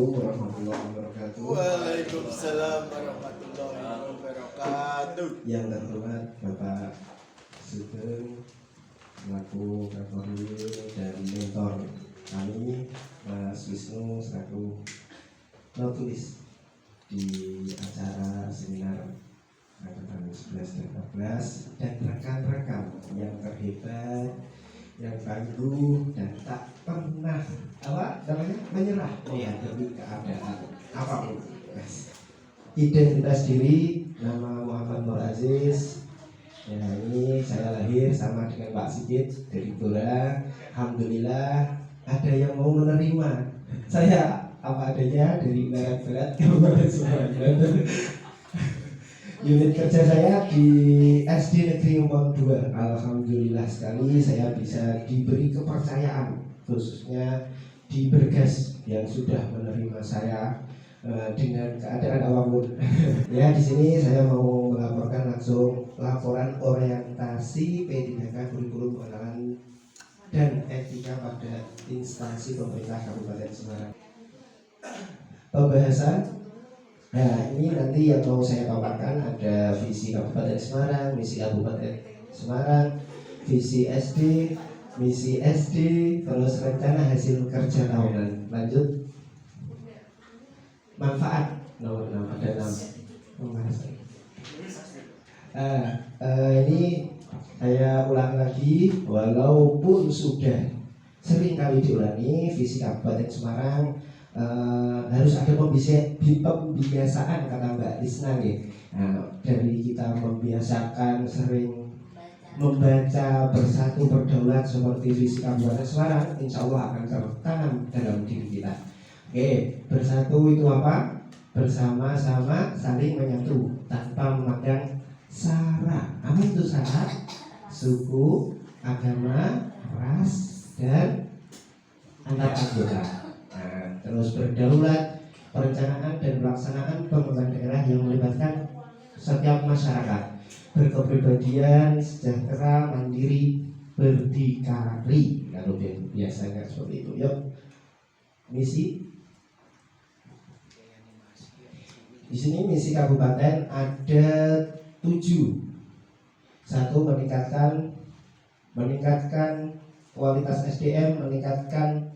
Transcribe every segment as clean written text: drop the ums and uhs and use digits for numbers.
Assalamualaikum warahmatullahi wabarakatuh. Waalaikumsalam warahmatullahi wabarakatuh. Yang terhormat Bapak Sugeng selaku referee dan mentor kami, Mas Wisnu selaku penulis di acara seminar angkatan 11 dan 14, dan rekan-rekan yang terhebat, yang tangguh dan tak pernah menyerah menghadapi keadaan apapun. Identitas diri, nama Muhammad Nur Aziz. Ya, ini saya lahir sama dengan Pak Sigit dari Blora. Alhamdulillah ada yang mau menerima saya apa adanya dari barat-barat Kabupaten Sumatera. Unit kerja saya di SD Negeri Umpang 2. Alhamdulillah sekali saya bisa diberi kepercayaan, khususnya di Bergas yang sudah menerima saya dengan keadaan apapun. Ya, di sini saya mau melaporkan langsung laporan orientasi P3K kurikulum pengenalan dan etika pada instansi pemerintah Kabupaten Semarang. Pembahasan. Nah, ini nanti yang mau saya paparkan ada visi Kabupaten Semarang, misi Kabupaten Semarang, visi SD, misi SD, terus rencana hasil kerja tahunan. Lanjut. Manfaat nomor 6 ada 6 pembahasan. Ini saya ulang lagi, walaupun sudah sering kali diulangi, visi Kabupaten Semarang harus ada pembiasaan kata Mbak Isna nih. Nah, dari kita membiasakan sering membaca Bersatu Berdaulat seperti visi Kabupaten Semarang, insya Allah akan tertanam dalam diri kita. Oke, bersatu itu apa? Bersama-sama saling menyatu tanpa memandang sara. Apa itu sara? Suku, agama, ras, dan antar anggota. Terus berdaulat, perencanaan dan pelaksanaan pembangunan daerah yang melibatkan setiap masyarakat, berkepribadian, sejahtera, mandiri, berdikari. Kalau biasanya seperti itu. Yuk, misi. Di sini misi kabupaten ada 7. 1. Meningkatkan kualitas SDM, meningkatkan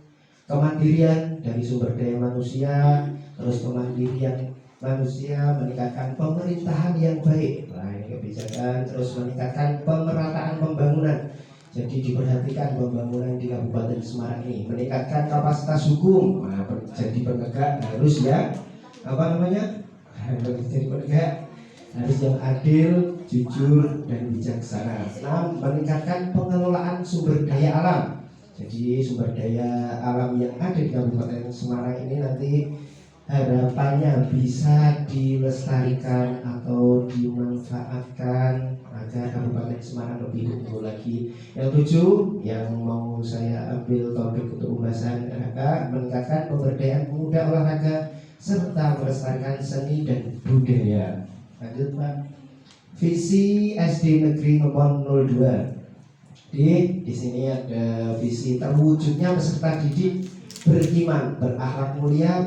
kemandirian dari sumber daya manusia, terus kemandirian manusia, meningkatkan pemerintahan yang baik. Nah, ini kebijakan, terus meningkatkan pemerataan pembangunan. Jadi diperhatikan pembangunan di Kabupaten Semarang ini, meningkatkan kapasitas hukum. Nah, jadi penegak harus ya jadi penegak harus yang adil, jujur, dan bijaksana. 6. Meningkatkan pengelolaan sumber daya alam. Jadi sumber daya alam yang ada di Kabupaten Semarang ini nanti harapannya bisa dilestarikan atau dimanfaatkan agar Kabupaten Semarang lebih unggul lagi. Yang 7, yang mau saya ambil topik untuk pembahasan adalah meningkatkan pemberdayaan pemuda olahraga serta melestarikan seni dan budaya. Lanjut Pak. Visi SD Negeri nomor 02. Di sini ada visi terwujudnya peserta didik beriman, berakhlak mulia,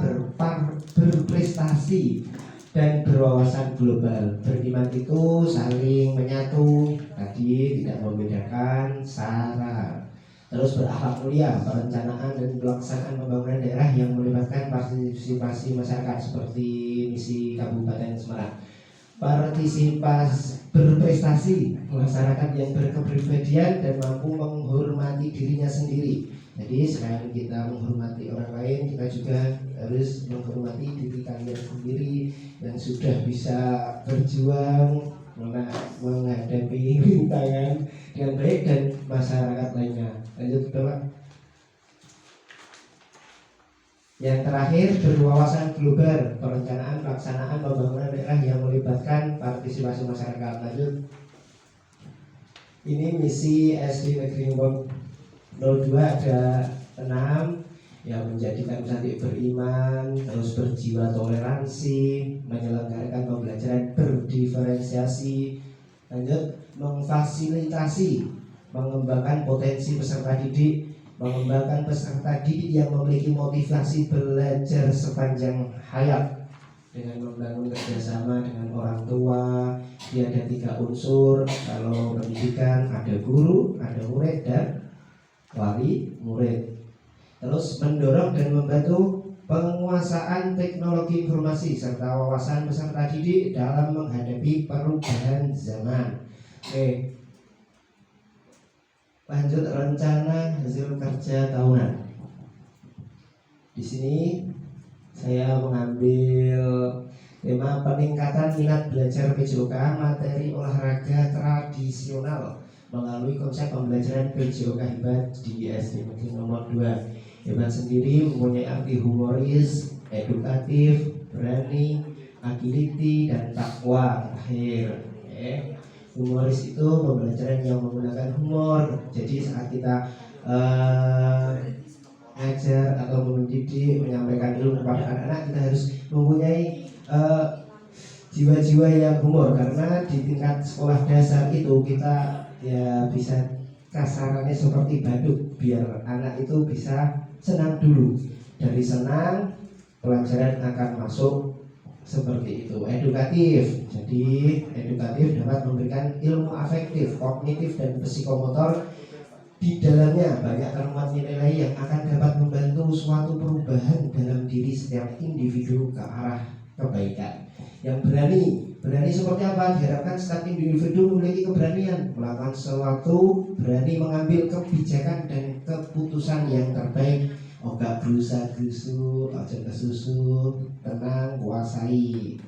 berprestasi, dan berwawasan global. Beriman itu saling menyatu, tadi tidak membedakan sara. Terus berakhlak mulia, perencanaan dan pelaksanaan pembangunan daerah yang melibatkan partisipasi masyarakat seperti misi Kabupaten Semarang. Partisipasi berprestasi, masyarakat yang berkepribadian dan mampu menghormati dirinya sendiri. Jadi selain kita menghormati orang lain, kita juga harus menghormati diri kalian sendiri yang sudah bisa berjuang menghadapi rintangan dengan baik dan masyarakat lainnya. Lanjut Bapak. Yang terakhir, berwawasan global, perencanaan pelaksanaan pembangunan daerah yang melibatkan partisipasi masyarakat. Lanjut. Ini misi SD Negeri 02 ada 6, yang menjadikan cantik beriman, terus berjiwa toleransi, menyelenggarakan pembelajaran berdiferensiasi. Lanjut, memfasilitasi, mengembangkan potensi peserta didik mengembangkan peserta didik yang memiliki motivasi belajar sepanjang hayat dengan membangun kerjasama dengan orang tua. Dia ada 3 unsur. Kalau pendidikan ada guru, ada murid, dan wali murid. Terus mendorong dan membantu penguasaan teknologi informasi serta wawasan peserta didik dalam menghadapi perubahan zaman. Oke. Lanjut rencana hasil kerja tahunan. Di sini saya mengambil tema peningkatan minat belajar PJOK materi olahraga tradisional melalui konsep pembelajaran PJOK Hebat di SD Negeri nomor 2. Hebat sendiri mempunyai arti humoris, edukatif, berani, agility, dan takwa terakhir. Humoris itu pembelajaran yang menggunakan humor. Jadi saat kita ngajar atau mendidik, menyampaikan ilmu kepada anak-anak, kita harus mempunyai jiwa-jiwa yang humor. Karena di tingkat sekolah dasar itu kita ya bisa kasarannya seperti badut, biar anak itu bisa senang dulu. Dari senang, pelajaran akan masuk seperti itu. Edukatif, jadi edukatif dapat memberikan ilmu afektif, kognitif, dan psikomotor. Di dalamnya banyak termuat nilai yang akan dapat membantu suatu perubahan dalam diri setiap individu ke arah kebaikan. Yang berani seperti apa? Diharapkan setiap individu memiliki keberanian melakukan sesuatu, berani mengambil kebijakan dan keputusan yang terbaik. Gak berusaha gesu, ojo kesusu, tenang, kuasai.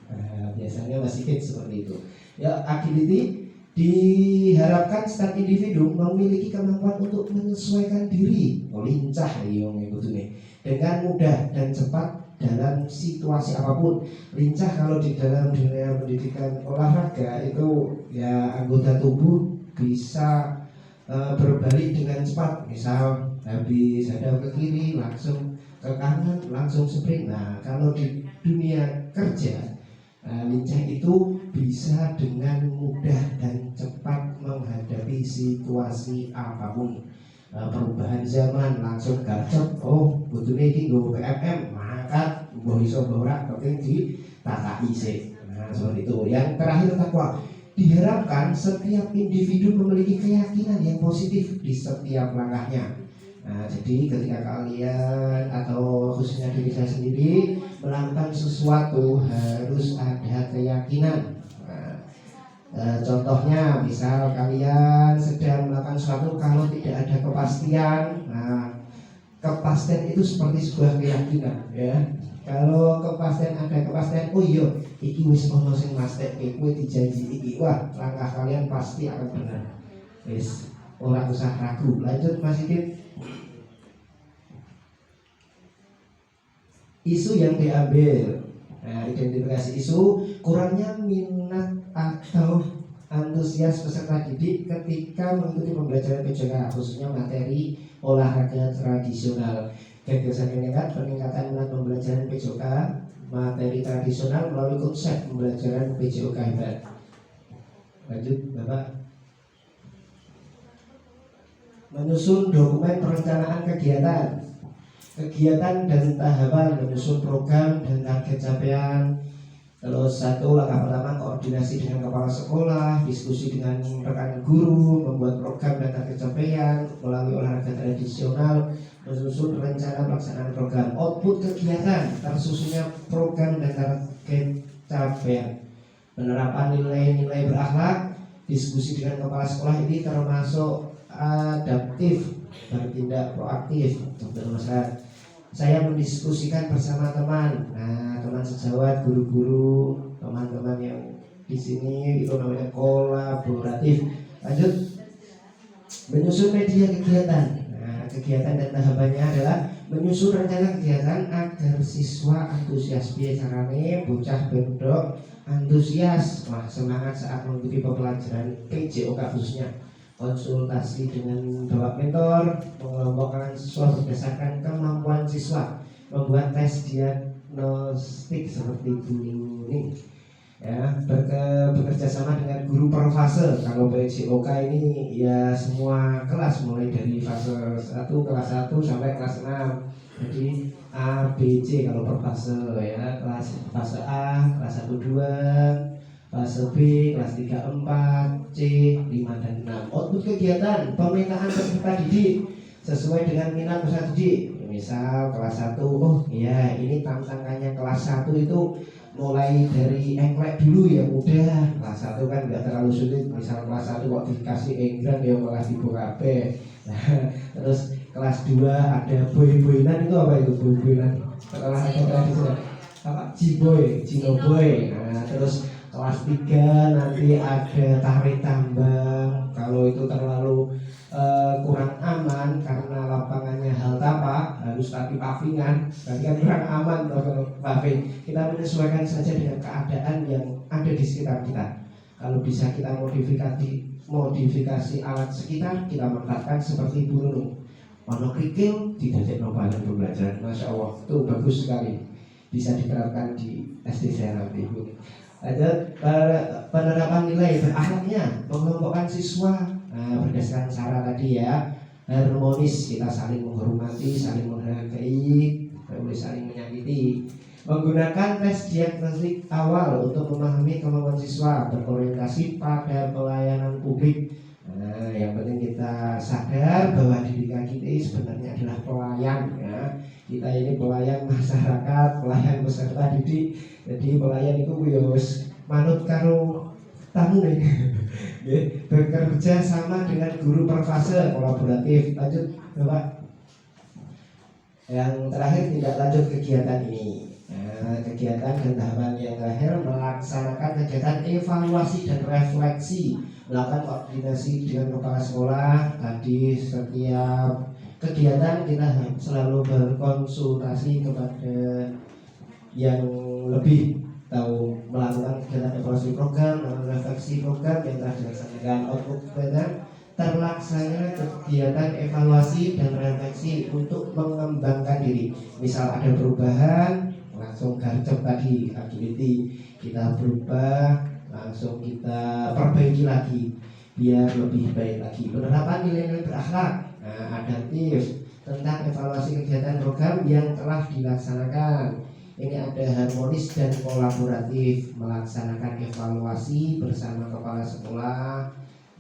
Biasanya masih kids seperti itu. Ya, agility diharapkan setiap individu memiliki kemampuan untuk menyesuaikan diri, lincah dengan mudah dan cepat dalam situasi apapun. Lincah kalau di dalam dunia pendidikan olahraga itu ya anggota tubuh bisa berbalik dengan cepat. Misal habis hadap ke kiri langsung ke kanan, langsung sprint. Nah, kalau di dunia kerja lincah itu bisa dengan mudah dan cepat menghadapi situasi apapun. Perubahan zaman langsung gacor. Butuhnya ini gue PMM mangkat, gue iso borak penting di tata IC. Nah, seperti itu. Yang terakhir takwa. Diharapkan setiap individu memiliki keyakinan yang positif di setiap langkahnya. Nah, jadi ketika kalian atau khususnya diri saya sendiri melakukan sesuatu harus ada keyakinan. Contohnya, misal kalian sedang melakukan sesuatu kalau tidak ada kepastian. Nah, kepastian itu seperti sebuah keyakinan, ya. Kalau ada kepastian, oh iya, iki wis ono sing mastekke, kowe dijanji iki, wah, langkah kalian pasti akan benar. Wis, ora usah ragu. Lanjut Mas Ikit. Isu yang diambil. Nah, identifikasi isu, kurangnya minat atau antusias peserta didik ketika mengikuti pembelajaran PJOK, khususnya materi olahraga tradisional. Gagasan meningkat, peningkatan minat pembelajaran PJOK materi tradisional melalui konsep pembelajaran PJOK Hebat. Lanjut Bapak. Menyusun dokumen perencanaan kegiatan dan tahapan, menyusun program dan target capaian. Terus langkah pertama, koordinasi dengan kepala sekolah, diskusi dengan rekan guru, membuat program dan target capaian melalui olahraga tradisional, menyusun rencana pelaksanaan program. Output kegiatan, tersusunnya program dan target capaian. Penerapan nilai-nilai berakhlak, diskusi dengan kepala sekolah ini termasuk adaptif, bertindak proaktif untuk masyarakat. Saya mendiskusikan bersama teman, teman sejawat, guru-guru, teman-teman yang di sini itu namanya kolaboratif. Lanjut, menyusun media kegiatan. Kegiatan dan tahapannya adalah menyusun rencana kegiatan agar siswa antusias. Biasanya bocah bendok antusias, semangat saat mengikuti pembelajaran PJOK khususnya. Konsultasi dengan bapak mentor, mengelompokkan siswa berdasarkan kemampuan siswa, membuat tes diagnostik seperti bullying. ya, bekerja sama dengan guru per fase. Kalau PJOK ini ya semua kelas mulai dari fase 1 kelas 1 sampai kelas 6. Jadi A, B, C kalau per fase ya, kelas fase A, kelas 1 2, fase B, kelas 3 4, C 5 dan 6. Output kegiatan pemetaan peserta didik sesuai dengan minat peserta didik. Misal kelas 1, oh iya ini tantangannya kelas 1 itu mulai dari engklek dulu ya mudah. Kelas 1 kan nggak terlalu sulit. Misal kelas 1 kok dikasih enggrang ya malah dibuka HP. Terus kelas 2 ada boy-boynan, itu apa itu boy-boynan? Setelah ada tradisional apa? Ciboy, Cinoboy. Nah, terus kelas 3 nanti ada tarik tambang. Kalau itu terlalu kurang aman karena lapangannya hal tapak harus tapi pavingan, berarti kan kurang aman kalau paving. Kita menyesuaikan saja dengan keadaan yang ada di sekitar kita. Kalau bisa kita modifikasi alat sekitar, kita manfaatkan seperti burung. Ono krikil didadek bahan pembelajaran, masya Allah itu bagus sekali, bisa diterapkan di SD saya nanti. Ada penerapan nilai berakhlaknya, mengelompokkan siswa berdasarkan cara tadi ya, harmonis, kita saling menghormati, saling menghargai, boleh saling menyakiti. Menggunakan tes diagnostik awal untuk memahami kemampuan siswa, berorientasi pada pelayanan publik. Nah, yang penting kita sadar bahwa didikan kita ini sebenarnya adalah pelayan ya. Kita ini pelayan masyarakat, pelayan peserta didik. Jadi pelayan itu wis manut karo tamu nih. Bekerja sama dengan guru per fase, kolaboratif. Lanjut Bapak. Yang terakhir tidak lanjut kegiatan ini. Nah, kegiatan dan tahapan yang terakhir melaksanakan kegiatan evaluasi dan refleksi, melakukan koordinasi dengan kepala sekolah. Tadi setiap kegiatan kita selalu berkonsultasi kepada yang lebih tahu, melakukan kegiatan evaluasi program, melakukan refleksi program yang telah dilaksanakan. Output kegiatan terlaksana kegiatan evaluasi dan refleksi untuk mengembangkan diri. Misal ada perubahan, langsung garcep tadi activity, kita berubah, langsung kita perbaiki lagi biar lebih baik lagi. Penerapan nilai-nilai berakhlak. Nah, ada tips tentang evaluasi kegiatan program yang telah dilaksanakan. Ini ada harmonis dan kolaboratif, melaksanakan evaluasi bersama kepala sekolah,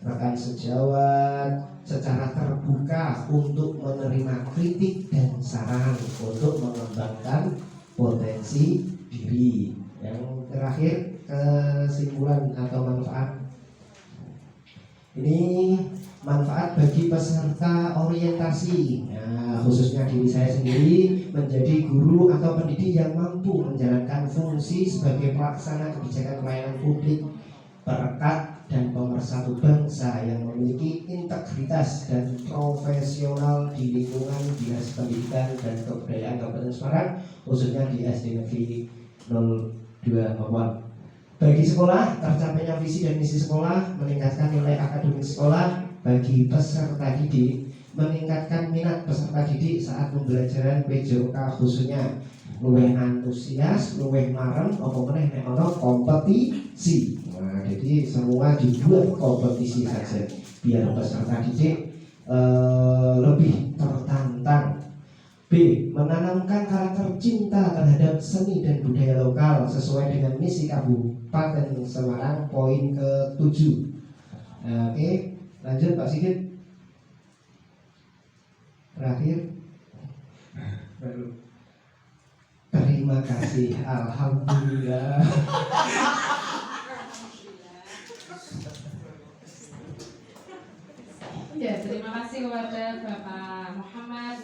rekan sejawat secara terbuka untuk menerima kritik dan saran untuk mengembangkan potensi diri. Yang terakhir, kesimpulan atau manfaat. Ini manfaat bagi peserta orientasi. Nah, khususnya diri saya sendiri menjadi guru atau pendidik yang mampu menjalankan fungsi sebagai pelaksana kebijakan pelayanan publik, perekat dan pemersatu bangsa yang memiliki integritas dan profesional di lingkungan Dinas Pendidikan dan Kebudayaan Kabupaten Semarang, khususnya di SD Negeri 02 Mawar. Bagi sekolah, tercapainya visi dan misi sekolah, meningkatkan nilai akademik sekolah. Bagi peserta didik, meningkatkan minat peserta didik saat pembelajaran PJOK, khususnya luwih antusias, luwih marem, apa meneh nek ana kompetisi. Nah, jadi semua dibuat kompetisi saja biar peserta didik lebih tertantang. B. Menanamkan karakter cinta terhadap seni dan budaya lokal sesuai dengan misi Kabupaten Semarang, poin ke-7. Nah, oke, lanjut Pak Sigit. Terakhir. Terima kasih, alhamdulillah. Ya, terima kasih kepada Bapak Muhammad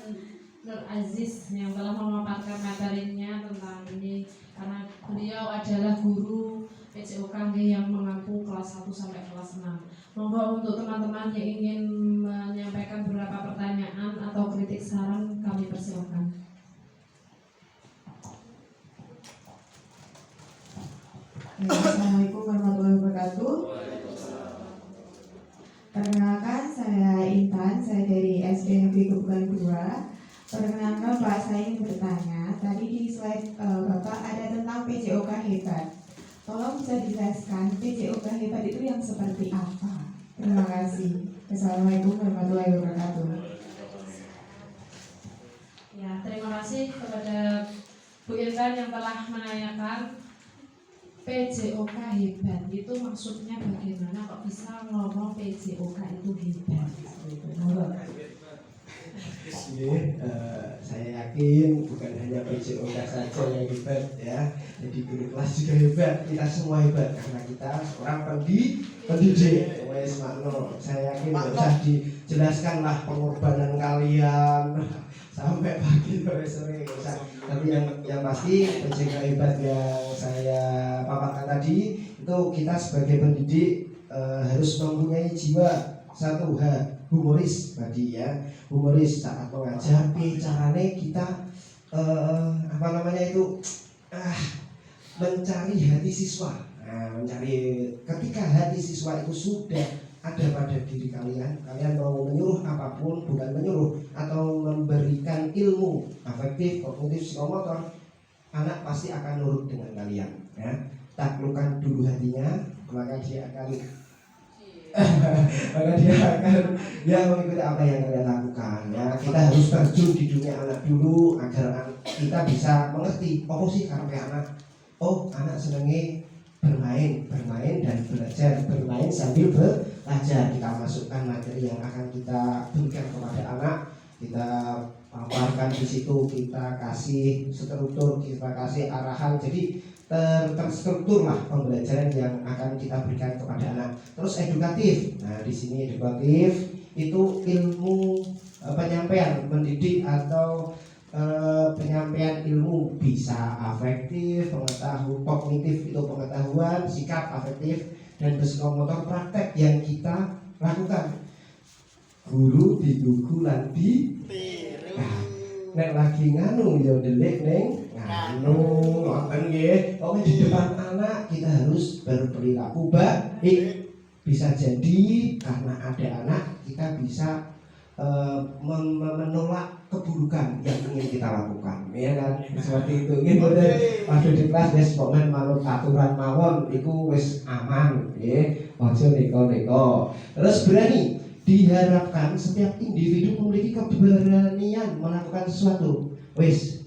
Nur Aziz yang telah memaparkan materinya tentang ini, karena beliau adalah guru PJOK yang mengampu kelas 1 sampai kelas 6. Monggo untuk teman-teman yang ingin menyampaikan beberapa pertanyaan atau kritik saran, kami persilakan. Assalamualaikum warahmatullahi wabarakatuh. Perkenalkan, saya Intan, saya dari SD Negeri Kebukan 2. Perkenalkan Pak, saya ingin bertanya. Tadi di slide Bapak ada tentang PJOK hebat. Tolong bisa dijelaskan PJOK hebat itu yang seperti apa? Terima kasih. Assalamualaikum warahmatullahi wabarakatuh. Ya, terima kasih kepada Bu Intan yang telah menanyakan PJOK hebat itu maksudnya bagaimana, kok bisa ngomong PJOK itu hebat? Saya yakin bukan hanya PJOK saja yang hebat ya. Jadi guru kelas juga hebat, kita semua hebat karena kita seorang pendidik. Wes makno, saya yakin nggak usah dijelaskan lah pengorbanan kalian sampai pagi sampai sore nggak usah. Tapi yang pasti PJOK hebat yang saya paparkan tadi itu kita sebagai pendidik harus mempunyai jiwa satu humoris tadi ya, humoris saat mengajar. Caranya kita mencari hati siswa. Nah, mencari ketika hati siswa itu sudah ada pada diri kalian, kalian mau menyuruh apapun, bukan menyuruh atau memberikan ilmu afektif, kognitif, psikomotor, anak pasti akan nurut dengan kalian ya. Taklukkan dulu hatinya, maka dia akan mengikuti apa yang kalian lakukan ya. Kita harus terjun di dunia anak dulu agar kita bisa mengerti apa sih karena anak. Oh, anak senangnya bermain dan belajar, bermain sambil belajar. Kita masukkan materi yang akan kita berikan kepada anak, kita paparkan di situ, kita kasih struktur, kita kasih arahan. Jadi terstruktur lah pembelajaran yang akan kita berikan kepada anak. Terus edukatif. Nah, di sini edukatif itu ilmu penyampaian, mendidik atau penyampaian ilmu, bisa afektif, pengetahuan kognitif itu pengetahuan, sikap afektif, dan psikomotor praktek yang kita lakukan. Guru digugu lan nek lagi nganu ya delik neng nganu ngoten nggih. Pokoke di depan anak kita harus berperilaku baik. Bisa jadi karena ada anak kita bisa menolak keburukan yang ingin kita lakukan, ya kan? Seperti itu. Nggih mboten padha di kelas wis pokoke manut aturan mawon iku wis aman, nggih. Aja neko-neko. Terus berani. Diharapkan setiap individu memiliki keberanian melakukan sesuatu. Wis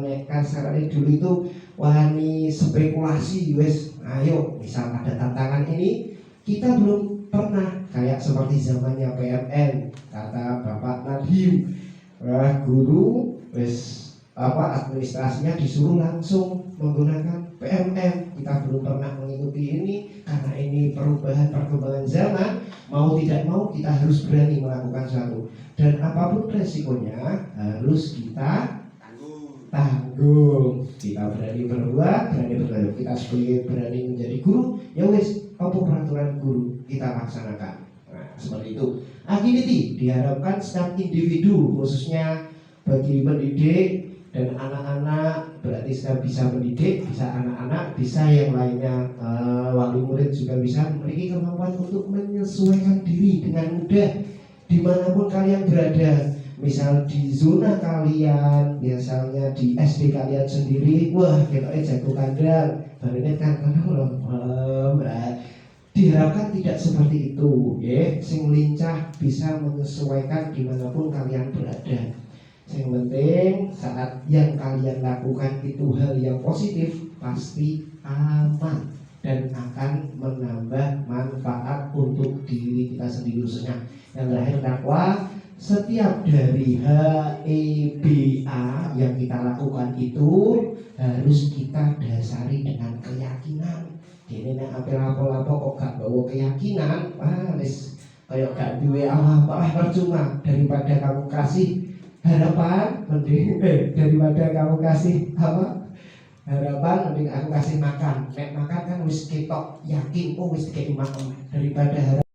nek kasarane dulu itu wani spekulasi, wis ayo misal ada tantangan ini kita belum pernah, kayak seperti zamannya PMN kata Bapak Nadhim, guru wis administrasinya disuruh langsung menggunakan PMN. Kita belum pernah mengikuti ini karena ini perubahan perkembangan zaman. Mau tidak mau kita harus berani melakukan sesuatu, dan apapun resikonya harus kita tanggung. Kita berani berbuat, berani berbuat. Kita sebagai berani menjadi guru, ya wis apa peraturan guru kita laksanakan. Nah, seperti itu. Agility diharapkan setiap individu, khususnya bagi pendidik dan anak-anak, berarti sudah bisa mendidik, bisa anak-anak, bisa yang lainnya, wali murid juga bisa memiliki kemampuan untuk menyesuaikan diri dengan mudah dimanapun kalian berada. Misal di zona kalian, misalnya di SD kalian sendiri, wah kita jago kandang, barunya kan diharapkan tidak seperti itu, ya. Sing lincah bisa menyesuaikan dimanapun kalian berada. Yang penting saat yang kalian lakukan itu hal yang positif, pasti aman dan akan menambah manfaat untuk diri kita sendiri khususnya. Yang terakhir takwa. Setiap dari HEBA yang kita lakukan itu harus kita dasari dengan keyakinan. Ini nek apa-apa kok gak bawa keyakinan, wis kayak gak duwe apa-apa, percuma. Daripada kamu kasih harapan, mending daripada kamu kasih harapan, mending aku kasih makan. Nek makan kan wis ketok yakin, oh wis dikei makan, daripada harapan